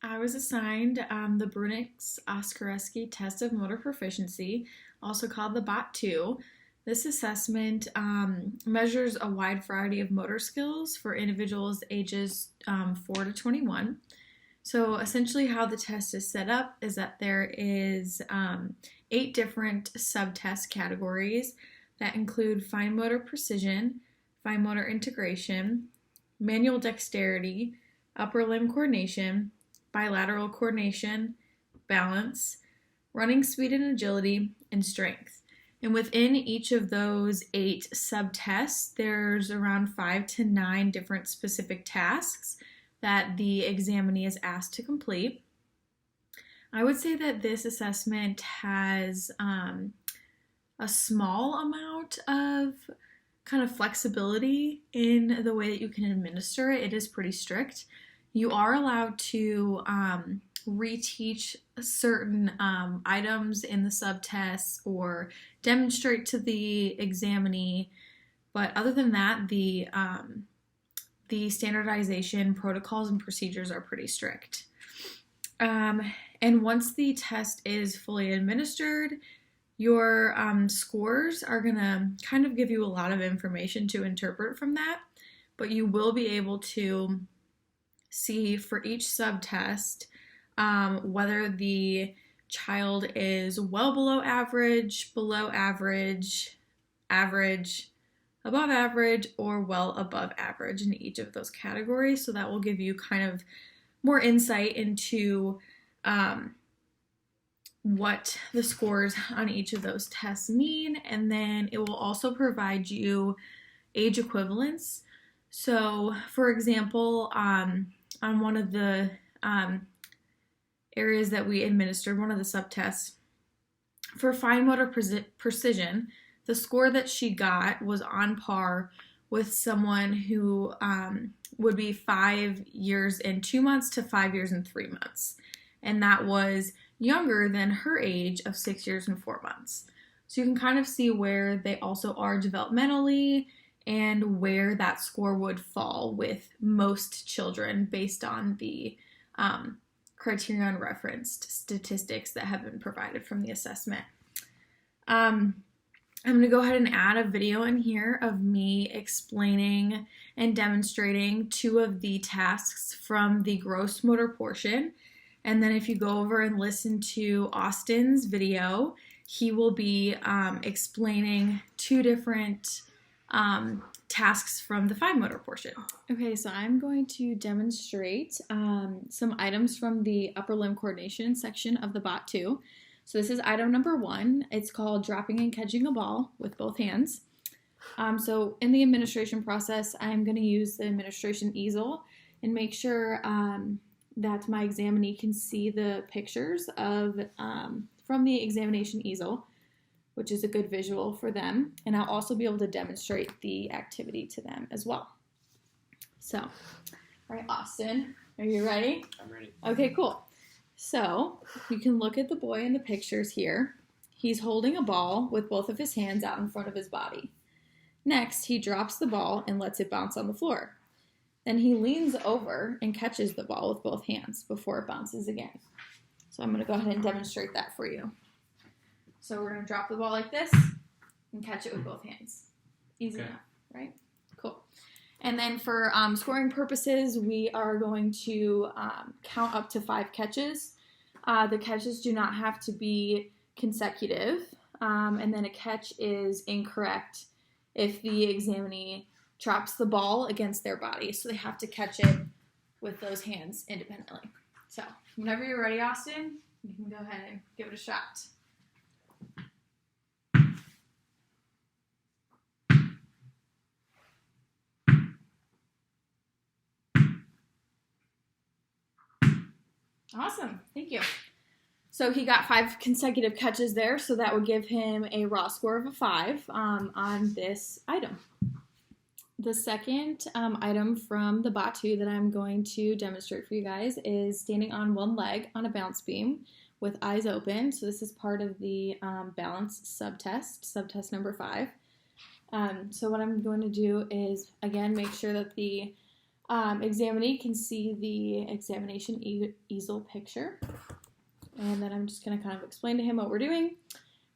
I was assigned the Brunick's-Oskariski Test of Motor Proficiency, also called the BOT-2. This assessment measures a wide variety of motor skills for individuals ages 4 to 21. So essentially how the test is set up is that there is 8 different subtest categories that include fine motor precision, fine motor integration, manual dexterity, upper limb coordination, bilateral coordination, balance, running speed and agility, and strength. And within each of those 8 subtests, there's around 5 to 9 different specific tasks that the examinee is asked to complete. I would say that this assessment has a small amount of kind of flexibility in the way that you can administer it. It is pretty strict. You are allowed to reteach certain items in the subtests or demonstrate to the examinee, but other than that, the standardization protocols and procedures are pretty strict. And once the test is fully administered, your scores are going to kind of give you a lot of information to interpret from that, but you will be able to see for each subtest whether the child is well below average, average, above average, or well above average in each of those categories. So that will give you kind of more insight into what the scores on each of those tests mean, and then it will also provide you age equivalence. So, for example, on one of the areas that we administered, one of the subtests, for fine motor precision, the score that she got was on par with someone who would be 5 years and 2 months to 5 years and 3 months. And that was younger than her age of 6 years and 4 months. So you can kind of see where they also are developmentally and where that score would fall with most children based on the criterion referenced statistics that have been provided from the assessment. I'm going to go ahead and add a video in here of me explaining and demonstrating 2 of the tasks from the gross motor portion. And then if you go over and listen to Austin's video, he will be explaining 2 different tasks from the fine motor portion. Okay, so I'm going to demonstrate some items from the upper limb coordination section of the BOT-2. So this is item number 1. It's called dropping and catching a ball with both hands. So in the administration process, I'm going to use the administration easel and make sure that my examinee can see the pictures of from the examination easel, which is a good visual for them. And I'll also be able to demonstrate the activity to them as well. So, all right, Austin, are you ready? I'm ready. Okay, cool. So you can look at the boy in the pictures here. He's holding a ball with both of his hands out in front of his body. Next, he drops the ball and lets it bounce on the floor. Then he leans over and catches the ball with both hands before it bounces again. So I'm going to go ahead and demonstrate that for you. So we're going to drop the ball like this and catch it with both hands. Easy enough, right? Cool. And then for scoring purposes, we are going to count up to 5 catches. The catches do not have to be consecutive. And then a catch is incorrect if the examinee drops the ball against their body. So they have to catch it with those hands independently. So whenever you're ready, Austin, you can go ahead and give it a shot. Awesome. Thank you. So he got 5 consecutive catches there, so that would give him a raw score of a 5 on this item. The second item from the BOT-2 that I'm going to demonstrate for you guys is standing on one leg on a bounce beam with eyes open. So this is part of the balance subtest number 5. So what I'm going to do is, again, make sure that the Examinee can see the examination easel picture. And then I'm just going to kind of explain to him what we're doing.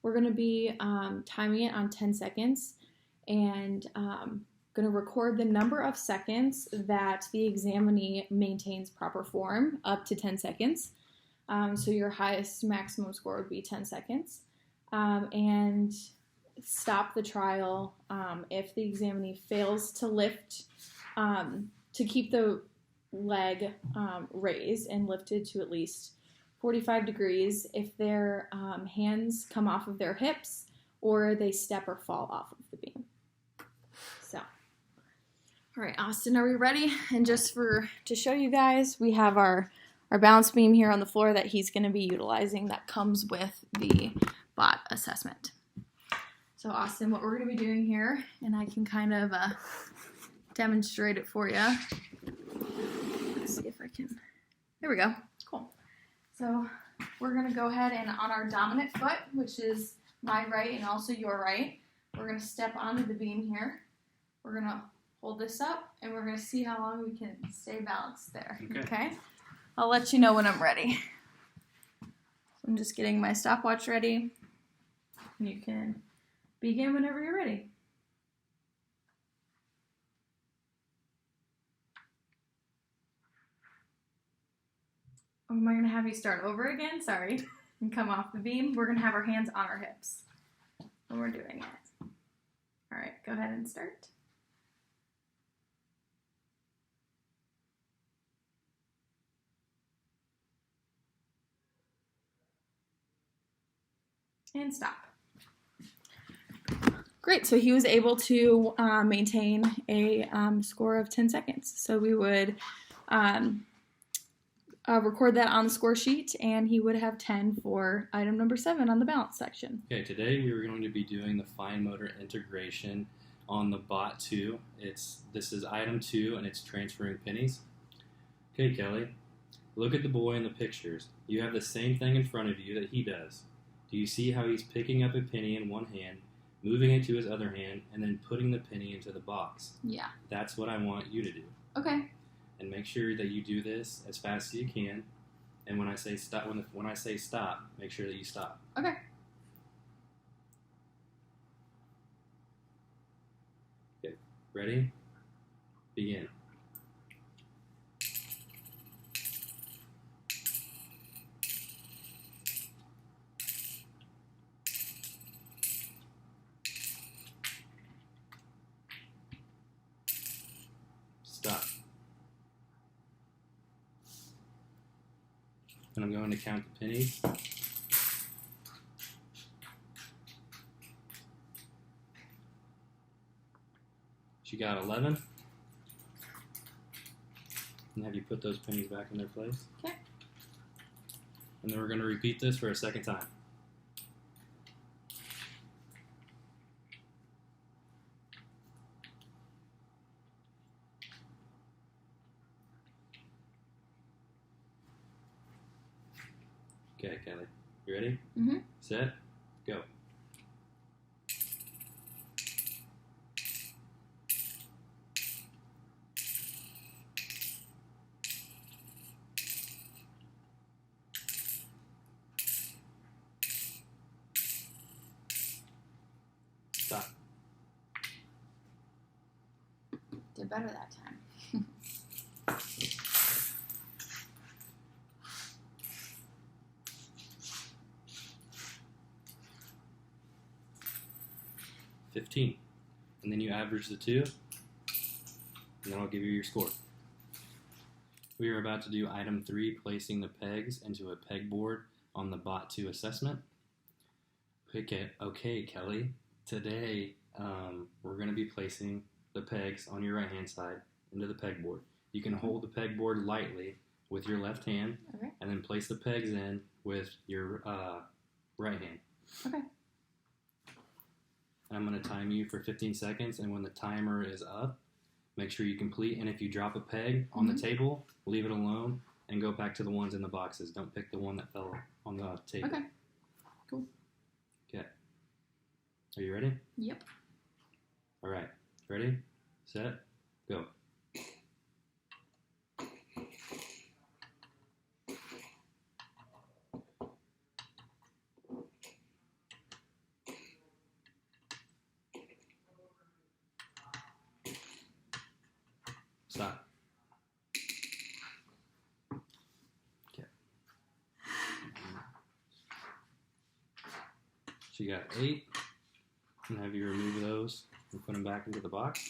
We're going to be timing it on 10 seconds and going to record the number of seconds that the examinee maintains proper form up to 10 seconds. So your highest maximum score would be 10 seconds. And stop the trial if the examinee fails to lift, to keep the leg raised and lifted to at least 45 degrees if their hands come off of their hips or they step or fall off of the beam. So, all right, Austin, are we ready? And just to show you guys, we have our balance beam here on the floor that he's going to be utilizing that comes with the BOT assessment. So, Austin, what we're going to be doing here, and I can kind of demonstrate it for you. Let's see if I can. There we go. Cool. So we're going to go ahead and on our dominant foot, which is my right and also your right, we're going to step onto the beam here. We're going to hold this up, and we're going to see how long we can stay balanced there. Okay? I'll let you know when I'm ready. So I'm just getting my stopwatch ready. You can begin whenever you're ready. Am I going to have you start over again? Sorry. And come off the beam. We're going to have our hands on our hips when we're doing it. All right, go ahead and start. And stop. Great, so he was able to maintain a score of 10 seconds. So we would record that on the score sheet, and he would have 10 for item number 7 on the balance section. Okay, today we are going to be doing the fine motor integration on the BOT-2. This is item 2, and it's transferring pennies. Okay, Kelly, look at the boy in the pictures. You have the same thing in front of you that he does. Do you see how he's picking up a penny in one hand, moving it to his other hand, and then putting the penny into the box? Yeah. That's what I want you to do. Okay. And make sure that you do this as fast as you can. And when I say stop, when I say stop, make sure that you stop. Okay. Okay. Ready? Begin. Stop. And I'm going to count the pennies. She got 11. And have you put those pennies back in their place? Okay. And then we're going to repeat this for a second time. Okay, Kelly. You ready? Mm-hmm. Set. Go. Stop. Did better that time. 15. And then you average the two, and then I'll give you your score. We are about to do item 3, placing the pegs into a pegboard on the BOT-2 assessment. Okay, Kelly. Today, we're going to be placing the pegs on your right-hand side into the pegboard. You can hold the pegboard lightly with your left hand, Okay. and then place the pegs in with your right hand. Okay. I'm going to time you for 15 seconds, and when the timer is up, make sure you complete. And if you drop a peg on the table, leave it alone and go back to the ones in the boxes. Don't pick the one that fell on the table. Okay. Cool. Okay. Are you ready? Yep. All right. Ready, set, go. Stop. Okay. She got 8. And have you remove those and put them back into the box.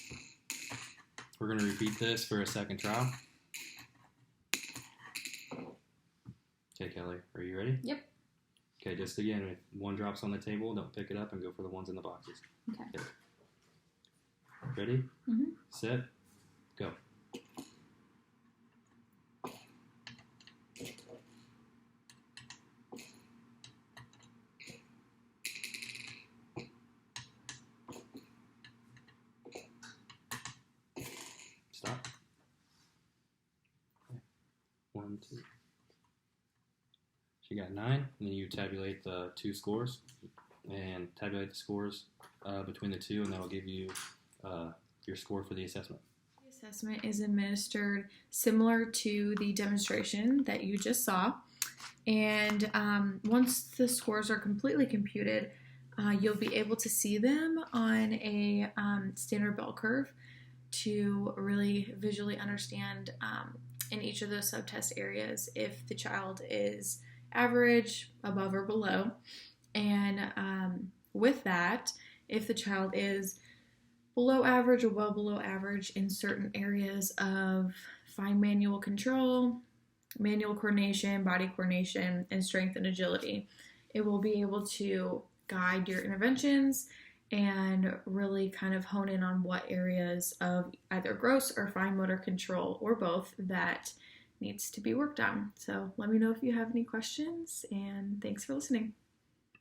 We're going to repeat this for a second trial. Okay, Kelly, are you ready? Yep. Okay, just again, if one drops on the table, don't pick it up and go for the ones in the boxes. Okay. Ready? Mm-hmm. Set, go. Stop. Okay. 1, 2. She got 9, and then you tabulate the 2 scores, and tabulate the scores between the 2, and that'll give you your score for the assessment. The assessment is administered similar to the demonstration that you just saw, and once the scores are completely computed, you'll be able to see them on a standard bell curve to really visually understand in each of those subtest areas if the child is average, above, or below. And with that, if the child is below average or well below average in certain areas of fine manual control, manual coordination, body coordination, and strength and agility, it will be able to guide your interventions and really kind of hone in on what areas of either gross or fine motor control or both that needs to be worked on. So let me know if you have any questions, and thanks for listening.